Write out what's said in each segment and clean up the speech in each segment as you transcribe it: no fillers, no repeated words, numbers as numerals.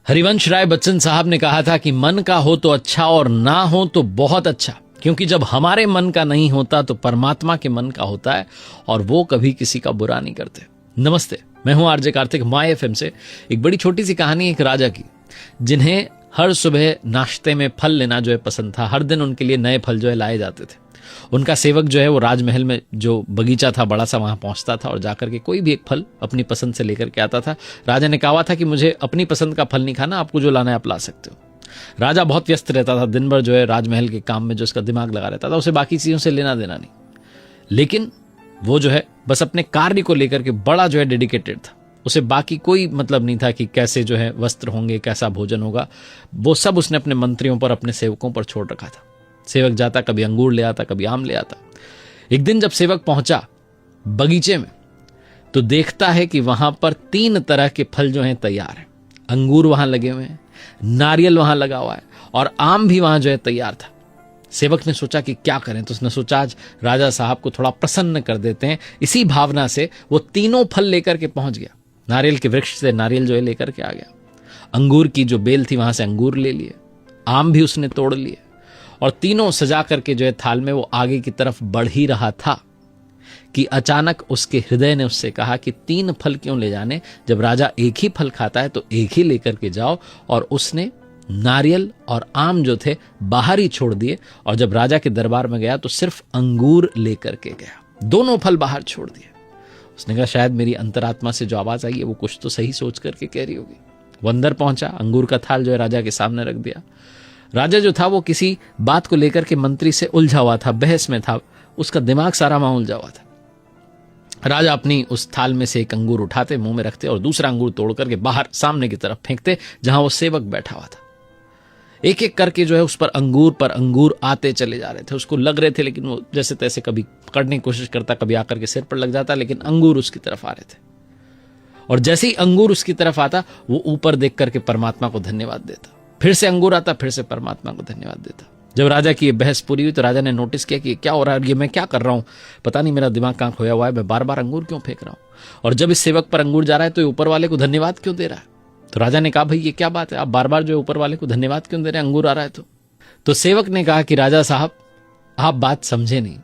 हरिवंश राय बच्चन साहब ने कहा था कि मन का हो तो अच्छा और ना हो तो बहुत अच्छा, क्योंकि जब हमारे मन का नहीं होता तो परमात्मा के मन का होता है और वो कभी किसी का बुरा नहीं करते। नमस्ते, मैं हूं आरजे कार्तिक, माय एफएम से। एक बड़ी छोटी सी कहानी एक राजा की, जिन्हें हर सुबह नाश्ते में फल लेना जो है पसंद था। हर दिन उनके लिए नए फल जो है लाए जाते थे। उनका सेवक जो है वो राजमहल में जो बगीचा था बड़ा सा, वहां पहुंचता था और जाकर के कोई भी एक फल अपनी पसंद से लेकर के आता था। राजा ने कहा था कि मुझे अपनी पसंद का फल नहीं खाना, आपको जो लाना है आप ला सकते हो। राजा बहुत व्यस्त रहता था, दिन भर जो है राजमहल के काम में जो उसका दिमाग लगा रहता था, उसे बाकी चीजों से लेना देना नहीं। लेकिन वो जो है बस अपने कार्य को लेकर के बड़ा जो है डेडिकेटेड था। उसे बाकी कोई मतलब नहीं था कि कैसे जो है वस्त्र होंगे, कैसा भोजन होगा। वो सब उसने अपने मंत्रियों पर, अपने सेवकों पर छोड़ रखा था। सेवक जाता, कभी अंगूर ले आता, कभी आम ले आता। एक दिन जब सेवक पहुंचा बगीचे में तो देखता है कि वहां पर 3 तरह के फल जो हैं तैयार हैं। अंगूर वहां लगे हुए हैं, नारियल वहां लगा हुआ है और आम भी वहां जो है तैयार था। सेवक ने सोचा कि क्या करें, तो उसने सोचा आज राजा साहब को थोड़ा प्रसन्न कर देते हैं। इसी भावना से वो तीनों फल लेकर के पहुंच गया। नारियल के वृक्ष से नारियल जो है लेकर के आ गया, अंगूर की जो बेल थी वहां से अंगूर ले लिए, आम भी उसने तोड़ लिए और तीनों सजा करके जो है थाल में वो आगे की तरफ बढ़ ही रहा था कि अचानक उसके हृदय ने उससे कहा कि 3 फल क्यों ले जाने, जब राजा एक ही फल खाता है तो एक ही लेकर के जाओ। और उसने नारियल और आम जो थे बाहर ही छोड़ दिए और जब राजा के दरबार में गया तो सिर्फ अंगूर लेकर के गया। दोनों फल बाहर छोड़ दिए। उसने कहा शायद मेरी अंतरात्मा से जो आवाज आई है वो कुछ तो सही सोच करके कह रही होगी। वो अंदर पहुंचा, अंगूर का थाल जो है राजा के सामने रख दिया। राजा जो था वो किसी बात को लेकर के मंत्री से उलझा हुआ था, बहस में था, उसका दिमाग सारा वहां उलझा हुआ था। राजा अपनी उस थाल में से एक अंगूर उठाते, मुंह में रखते और दूसरा अंगूर तोड़ करके बाहर सामने की तरफ फेंकते जहां वो सेवक बैठा हुआ था। एक एक करके जो है उस पर अंगूर आते चले जा रहे थे। उसको लग रहे थे, लेकिन वो जैसे तैसे कभी पकड़ने की कोशिश करता, कभी आकर के सिर पर लग जाता, लेकिन अंगूर उसकी तरफ आ रहे थे। और जैसे ही अंगूर उसकी तरफ आता वो ऊपर देख करके परमात्मा को धन्यवाद देता। फिर से अंगूर आता, फिर से परमात्मा को धन्यवाद देता। जब राजा की ये बहस पूरी हुई तो राजा ने नोटिस किया कि क्या हो रहा है, ये मैं क्या कर रहा हूं, पता नहीं मेरा दिमाग कहां खोया हुआ है, मैं बार बार अंगूर क्यों फेंक रहा हूं। और जब इस सेवक पर अंगूर जा रहा है तो ये ऊपर वाले को धन्यवाद क्यों दे रहा है। तो राजा ने कहा भाई ये क्या बात है, आप बार बार जो ऊपर वाले को धन्यवाद क्यों दे रहे हैं, अंगूर आ रहा है तो सेवक ने कहा कि राजा साहब आप बात समझे नहीं।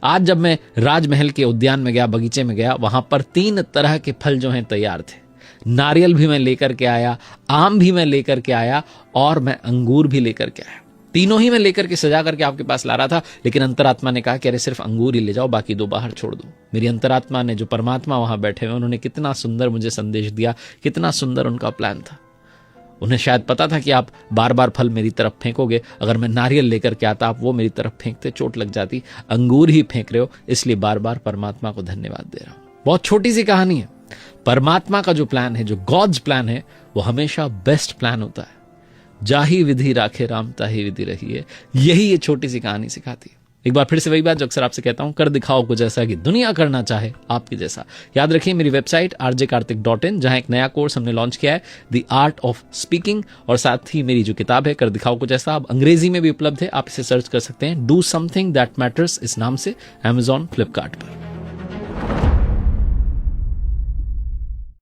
आज जब मैं राजमहल के उद्यान में गया, बगीचे में गया, वहां पर 3 तरह के फल जो हैं तैयार थे। नारियल भी मैं लेकर के आया, आम भी मैं लेकर के आया और मैं अंगूर भी लेकर के आया। तीनों ही मैं लेकर के सजा करके आपके पास ला रहा था, लेकिन अंतरात्मा ने कहा कि अरे सिर्फ अंगूर ही ले जाओ, बाकी 2 बाहर छोड़ दो। मेरी अंतरात्मा ने, जो परमात्मा वहां बैठे हुए, उन्होंने कितना सुंदर मुझे संदेश दिया, कितना सुंदर उनका प्लान था। उन्हें शायद पता था कि आप बार बार फल मेरी तरफ फेंकोगे, अगर मैं नारियल लेकर के आता आप वो मेरी तरफ फेंकते, चोट लग जाती। अंगूर ही फेंक रहे हो, इसलिए बार बार परमात्मा को धन्यवाद दे रहा हूं। बहुत छोटी सी कहानी है। परमात्मा का जो प्लान है, जो गॉड्स प्लान है, वो हमेशा बेस्ट प्लान होता है। जाही विधि राखे राम ताही विधि रही है, यही ये छोटी सी कहानी सिखाती है। एक बार फिर से वही बात जो अक्सर आपसे कहता हूं, कर दिखाओ कुछ ऐसा कि दुनिया करना चाहे आपके जैसा। याद रखिए मेरी वेबसाइट rjkartik.in, जहां एक नया कोर्स हमने लॉन्च किया है, द आर्ट ऑफ स्पीकिंग, और साथ ही मेरी जो किताब है कर दिखाओ कुछ ऐसा, अब अंग्रेजी में भी उपलब्ध है, आप इसे सर्च कर सकते हैं। डू समथिंग दैट मैटर्स इस नाम से, Amazon, फ्लिपकार्ट पर।